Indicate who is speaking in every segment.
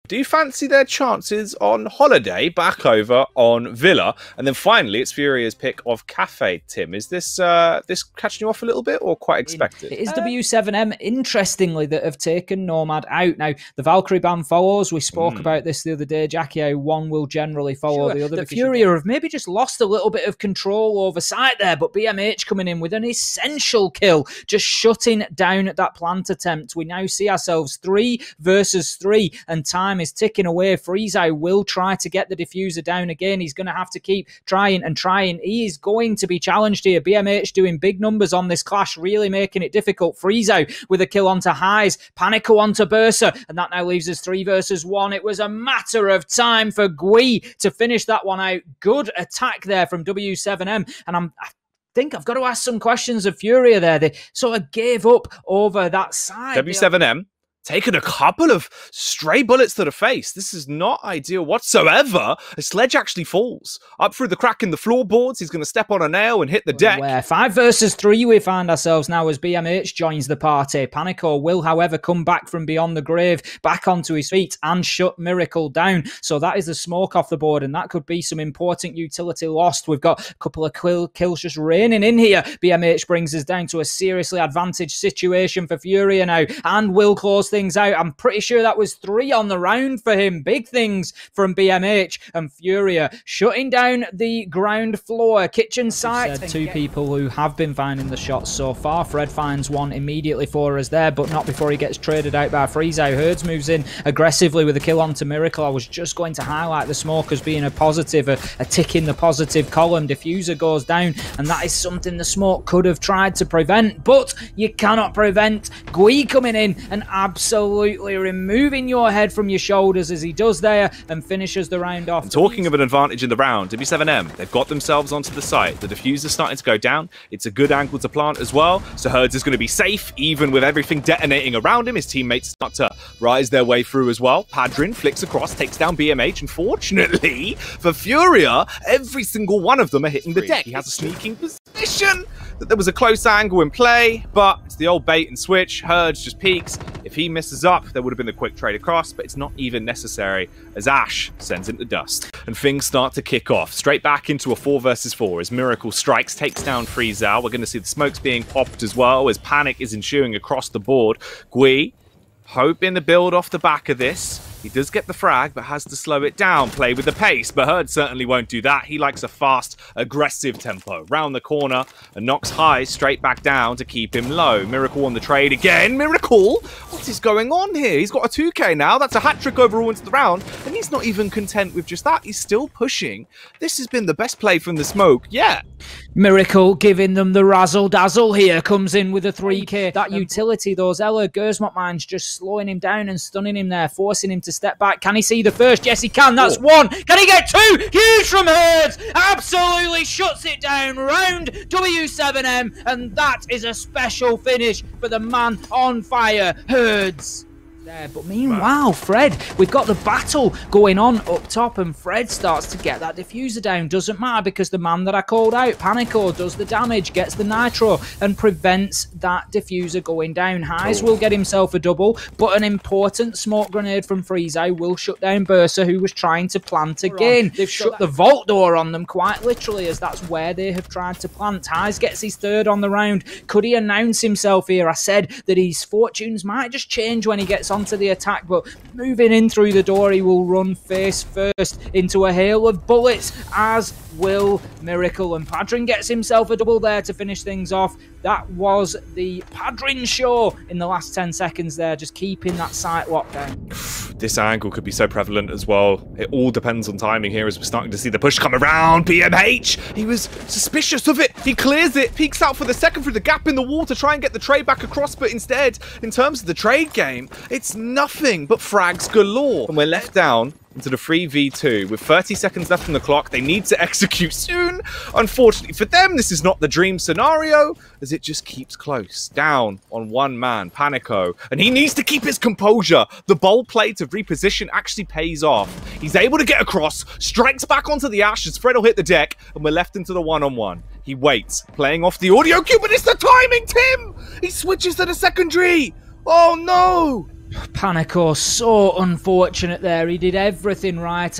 Speaker 1: Do you fancy their chances on holiday back over on Villa? And then finally, it's Furia's pick of Cafe, Tim. Is this this catching you off a little bit or quite expected?
Speaker 2: It is W7M, interestingly, that have taken Nomad out. Now, the Valkyrie ban follows. We spoke about this the other day, Jackie, how one will generally follow the other. The Furia have maybe just lost a little bit of control over site there, but BMH coming in with an essential kill, just shutting down that plant attempt. We now see ourselves 3 versus 3, and time is ticking away. Friezau will try to get the diffuser down again. He's going to have to keep trying and trying. He is going to be challenged here. BMH doing big numbers on this clash, really making it difficult. Friezau with a kill onto Highs, Panico onto Bursa, and that now leaves us 3 versus 1. It was a matter of time for Gui to finish that one out. Good attack there from W7M, and I think I've got to ask some questions of Furia there. They sort of gave up over that side.
Speaker 1: W7M taken a couple of stray bullets to the face. This is not ideal whatsoever. A sledge actually falls up through the crack in the floorboards. He's going to step on a nail and hit the deck.
Speaker 2: Where 5 versus 3 we find ourselves now as BMH joins the party. Panico will, however, come back from beyond the grave, back onto his feet and shut Miracle down. So that is the smoke off the board, and that could be some important utility lost. We've got a couple of kills just raining in here. BMH brings us down to a seriously advantaged situation for Furia now, and will close things out. I'm pretty sure that was 3 on the round for him. Big things from BMH, and Furia shutting down the ground floor kitchen site. 2 people who have been finding the shots so far. Fred finds one immediately for us there, but not before he gets traded out by Friezau. Herds moves in aggressively with a kill onto Miracle. I was just going to highlight the smoke as being a positive, a tick in the positive column. Diffuser goes down, and that is something the smoke could have tried to prevent, but you cannot prevent Gui coming in and absolutely removing your head from your shoulders as he does there and finishes the round off.
Speaker 1: And talking of an advantage in the round, W7M, they've got themselves onto the site. The diffuser's starting to go down. It's a good angle to plant as well, so Herds is going to be safe, even with everything detonating around him. His teammates start to rise their way through as well. Padrin flicks across, takes down BMH, and fortunately for Furia, every single one of them are hitting the deck. He has a sneaking position that there was a close angle in play, but it's the old bait and switch. Herds just peeks. If he misses up, there would have been the quick trade across, but it's not even necessary as Ash sends him to dust. And things start to kick off. Straight back into a 4 versus 4 as Miracle strikes, takes down Friezau. We're going to see the smokes being popped as well as panic is ensuing across the board. Gui hoping to build off the back of this. He does get the frag, but has to slow it down, play with the pace. But Herd certainly won't do that. He likes a fast, aggressive tempo. Round the corner and knocks High straight back down to keep him low. Miracle on the trade again. Miracle? What is going on here? He's got a 2K now. That's a hat-trick overall into the round. And he's not even content with just that. He's still pushing. This has been the best play from the smoke yet.
Speaker 2: Miracle giving them the razzle-dazzle here. Comes in with a 3K. That utility, those Ella Gersmont mines just slowing him down and stunning him there, forcing him to step back. Can he see the first? Yes, he can. That's 1. Can he get 2? Huge from Herds. Absolutely shuts it down. Round W7M. And that is a special finish for the man on fire, Herds. But meanwhile, Fred, we've got the battle going on up top, and Fred starts to get that diffuser down. Doesn't matter because the man that I called out, Panico, does the damage, gets the nitro, and prevents that diffuser going down. Highs will get himself a double, but an important smoke grenade from Friezau will shut down Bursa, who was trying to plant again. They've shut the vault door on them, quite literally, as that's where they have tried to plant. Highs gets his 3rd on the round. Could he announce himself here? I said that his fortunes might just change when he gets onto the attack, but moving in through the door, he will run face first into a hail of bullets, as will Miracle, and Padrin gets himself a double there to finish things off. That was the Padrin show in the last 10 seconds there, just keeping that site locked down.
Speaker 1: This angle could be so prevalent as well. It all depends on timing here as we're starting to see the push come around. BMH, he was suspicious of it. He clears it, peeks out for the second through the gap in the wall to try and get the trade back across, but instead, in terms of the trade game, it's nothing but frags galore. And we're left down into the 3v2 with 30 seconds left on the clock. They need to execute soon. Unfortunately for them, this is not the dream scenario, as it just keeps close. Down on one man, Panico, and he needs to keep his composure. The bold play to reposition actually pays off. He's able to get across, strikes back onto the Ash as Fred will hit the deck, and we're left into the one-on-one. He waits, playing off the audio cue, but it's the timing, Tim! He switches to the secondary. Oh no!
Speaker 2: Panico, so unfortunate there. He did everything right.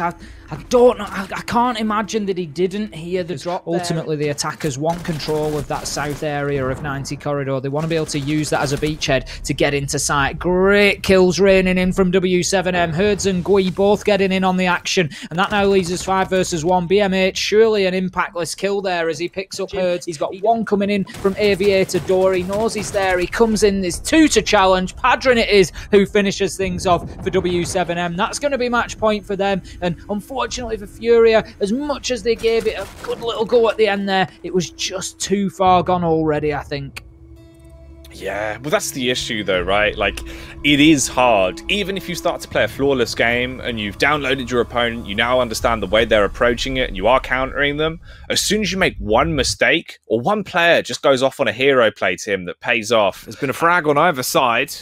Speaker 2: I don't know. I can't imagine that he didn't hear the drop there. Ultimately, the attackers want control of that south area of 90 corridor. They want to be able to use that as a beachhead to get into sight. Great kills raining in from W7M. Herds and Gui both getting in on the action. And that now leaves us 5 versus 1. BMH, surely an impactless kill there as he picks up Herds. He's got one coming in from Aviator Door. He knows he's there. He comes in. There's 2 to challenge. Padrin it is who finishes things off for W7M. That's going to be match point for them. And unfortunately for Furia, as much as they gave it a good little go at the end there, it was just too far gone already, I think.
Speaker 1: Yeah, well, that's the issue though, right? Like, it is hard. Even if you start to play a flawless game and you've downloaded your opponent, you now understand the way they're approaching it and you are countering them. As soon as you make one mistake or one player just goes off on a hero play, Tim, that pays off. There's been a frag on either side.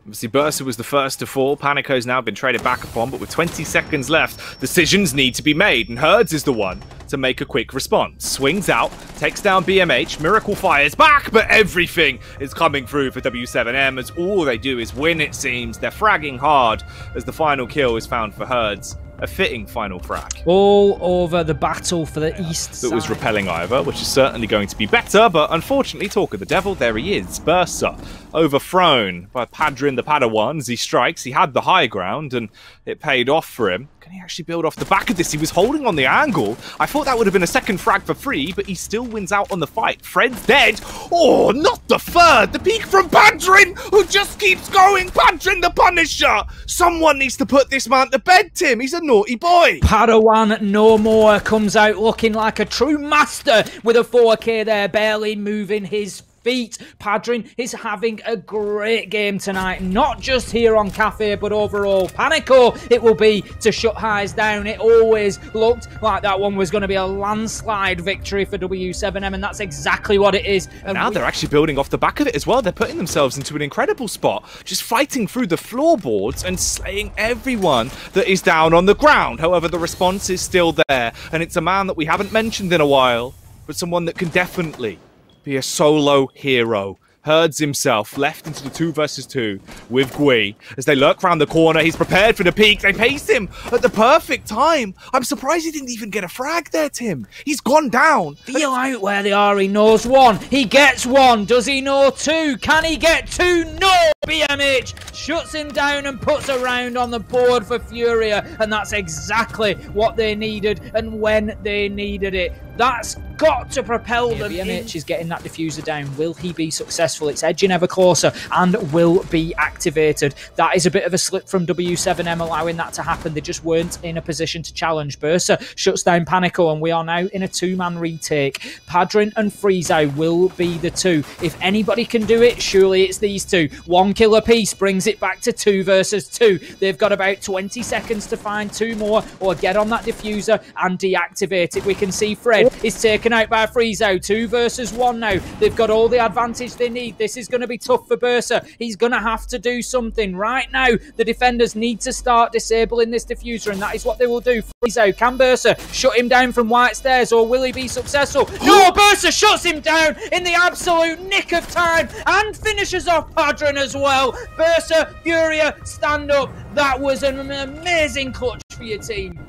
Speaker 1: Obviously, Bursa was the first to fall. Panico's now been traded back upon, but with 20 seconds left, decisions need to be made, and Herds is the one to make a quick response. Swings out, takes down BMH, Miracle fires back, but everything is coming through for W7M as all they do is win, it seems. They're fragging hard as the final kill is found for Herds. A fitting final frag.
Speaker 2: All over the battle for the east side.
Speaker 1: That was repelling Ivor, which is certainly going to be better, but unfortunately, talk of the devil, there he is. Bursa, overthrown by Padrin the Padawan as he strikes. He had the high ground, and it paid off for him. Can he actually build off the back of this? He was holding on the angle. I thought that would have been a second frag for free, but he still wins out on the fight. Fred's dead. Oh, not the third. The peak from Padrin, who just keeps going. Padrin the Punisher. Someone needs to put this man to bed, Tim. He's a naughty boy.
Speaker 2: Padawan no more comes out looking like a true master with a 4K there, barely moving his feet. Padrin is having a great game tonight, not just here on Cafe, but overall. Panico it will be to shut highs down. It always looked like that one was going to be a landslide victory for W7M, and that's exactly what it is. And
Speaker 1: now they're actually building off the back of it as well. They're putting themselves into an incredible spot, just fighting through the floorboards and slaying everyone that is down on the ground. However, the response is still there, and it's a man that we haven't mentioned in a while, but someone that can definitely be a solo hero. Herds himself left into the 2 versus 2 with Gui. As they lurk around the corner, he's prepared for the peak. They paced him at the perfect time. I'm surprised he didn't even get a frag there, Tim. He's gone down.
Speaker 2: Feel out where they are. He knows 1. He gets 1. Does he know 2? Can he get 2? No! BMH shuts him down and puts a round on the board for Furia. And that's exactly what they needed and when they needed it. That's got to propel them. BMH is getting that diffuser down. Will he be successful? It's edging ever closer and will be activated. That is a bit of a slip from W7M allowing that to happen. They just weren't in a position to challenge. Bursa shuts down Panico and we are now in a 2-man retake. Padrin and Freezau will be the 2. If anybody can do it, surely it's these 2. 1 kill apiece brings it back to 2 versus 2. They've got about 20 seconds to find 2 more or get on that diffuser and deactivate it. We can see Fred is taken out by Freezau. 2 versus 1 now. They've got all the advantage they need. This is going to be tough for Bursa. He's going to have to do something. Right now, the defenders need to start disabling this diffuser, and that is what they will do. Freezau, can Bursa shut him down from White Stairs, or will he be successful? No, Bursa shuts him down in the absolute nick of time and finishes off Padrin as well. Bursa, Furia, stand up. That was an amazing clutch for your team.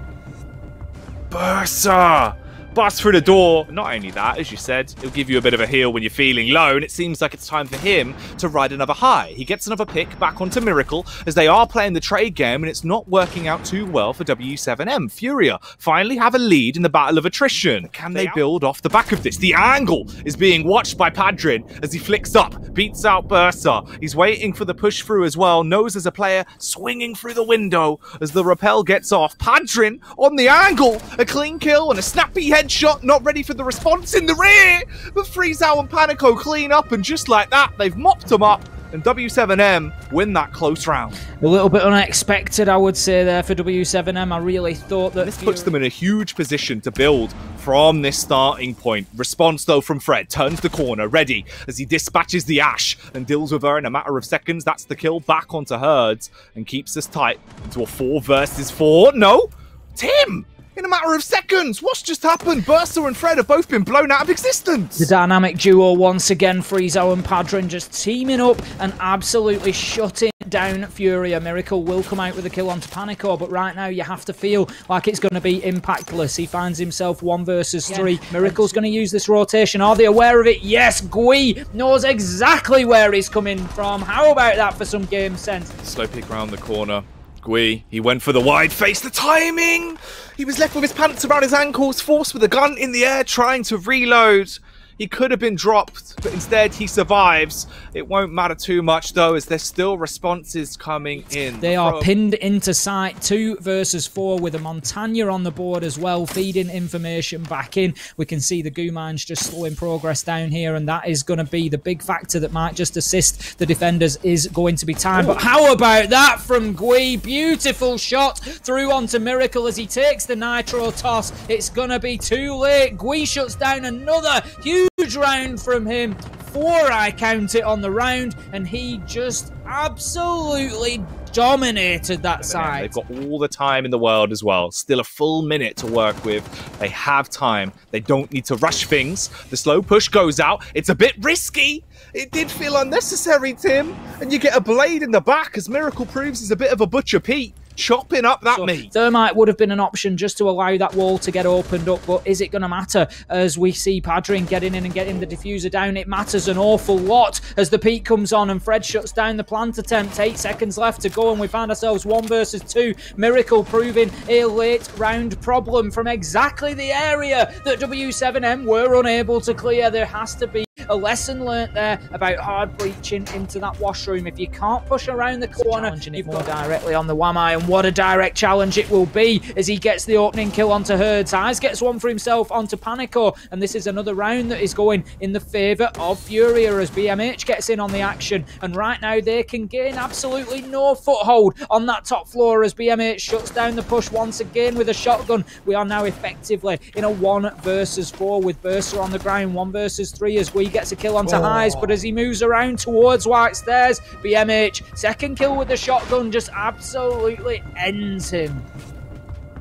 Speaker 1: Bursa! Bust through the door. Not only that, as you said, it'll give you a bit of a heal when you're feeling low, and it seems like it's time for him to ride another high. He gets another pick back onto Miracle as they are playing the trade game, and it's not working out too well for W7M. Furia finally have a lead in the battle of attrition. Can they build off the back of this? The angle is being watched by Padrin as he flicks up, beats out Bursa. He's waiting for the push through as well, knows there's a player swinging through the window as the rappel gets off. Padrin on the angle, a clean kill and a snappy headshot, not ready for the response in the rear, but Freezau and Panico clean up, and just like that, they've mopped them up, and W7M win that close round.
Speaker 2: A little bit unexpected, I would say, there for W7M. I really thought that
Speaker 1: this puts them in a huge position to build from this starting point. Response, though, from Fred. Turns the corner, ready, as he dispatches the Ash and deals with her in a matter of seconds. That's the kill back onto Herds and keeps us tight into a 4 versus 4. No! Tim! In a matter of seconds, what's just happened? Bursa and Fred have both been blown out of existence.
Speaker 2: The dynamic duo once again, Freezau and Padrin, just teaming up and absolutely shutting down Furia. Miracle will come out with a kill onto Panico, but right now you have to feel like it's going to be impactless. He finds himself 1 versus 3. Miracle's going to use this rotation. Are they aware of it? Yes, Gui knows exactly where he's coming from. How about that for some game sense?
Speaker 1: Slow pick around the corner. Gui, he went for the wide face. The timing! He was left with his pants around his ankles, forced with a gun in the air, trying to reload. He could have been dropped, but instead he survives. It won't matter too much, though, as there's still responses coming in.
Speaker 2: They are pinned into sight, 2 versus 4, with a Montagna on the board as well, feeding information back in. We can see the goo mines just slowing progress down here, and that is going to be the big factor that might just assist the defenders is going to be time. But how about that from Gui? Beautiful shot through onto Miracle as he takes the nitro toss. It's going to be too late. Gui shuts down another huge round from him. 4, I count it, on the round, and he just absolutely dominated that side.
Speaker 1: They've got all the time in the world as well. Still a full minute to work with. They have time. They don't need to rush things. The slow push goes out. It's a bit risky. It did feel unnecessary, Tim. And you get a blade in the back, as Miracle proves he's a bit of a Butcher Pete. Chopping up that meat.
Speaker 2: Thermite would have been an option just to allow that wall to get opened up, but is it going to matter as we see Padrin getting in and getting the diffuser down? It matters an awful lot as the peak comes on and Fred shuts down the plant attempt. 8 seconds left to go and we find ourselves 1 versus 2. Miracle proving a late round problem from exactly the area that W7M were unable to clear. There has to be a lesson learnt there about hard breaching into that washroom. If you can't push around the corner, challenging it more directly on the Wamai, and what a direct challenge it will be as he gets the opening kill onto Herds. Eyes gets one for himself onto Panico, and this is another round that is going in the favour of Furia as BMH gets in on the action, and right now they can gain absolutely no foothold on that top floor as BMH shuts down the push once again with a shotgun. We are now effectively in a 1 versus 4 with Bursa on the ground. 1 versus 3 as we gets a kill onto Highs, but as he moves around towards White Stairs, BMH second kill with the shotgun just absolutely ends him.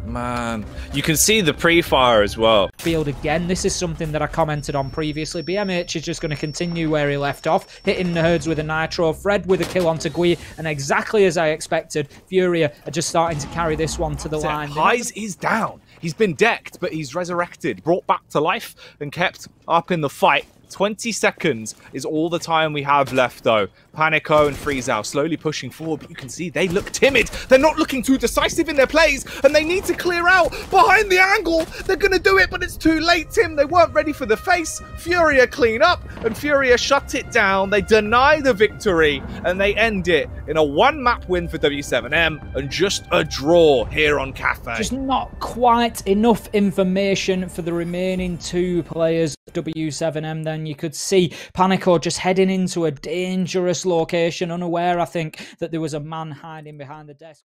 Speaker 1: Man, you can see the pre-fire as well.
Speaker 2: Field again. This is something that I commented on previously. BMH is just going to continue where he left off, hitting the Herds with a nitro, Fred with a kill onto Gui, and exactly as I expected, Furia are just starting to carry this one to the line.
Speaker 1: Highs is down. He's been decked, but he's resurrected, brought back to life, and kept up in the fight. 20 seconds is all the time we have left, though. Panico and Freezow slowly pushing forward, but you can see they look timid. They're not looking too decisive in their plays, and they need to clear out behind the angle. They're going to do it, but it's too late, Tim. They weren't ready for the face. Furia clean up, and Furia shut it down. They deny the victory, and they end it in a 1-map win for W7M, and just a draw here on Cafe.
Speaker 2: Just not quite enough information for the remaining 2 players. W7M, then you could see Panico just heading into a dangerous location, unaware, I think, that there was a man hiding behind the desk.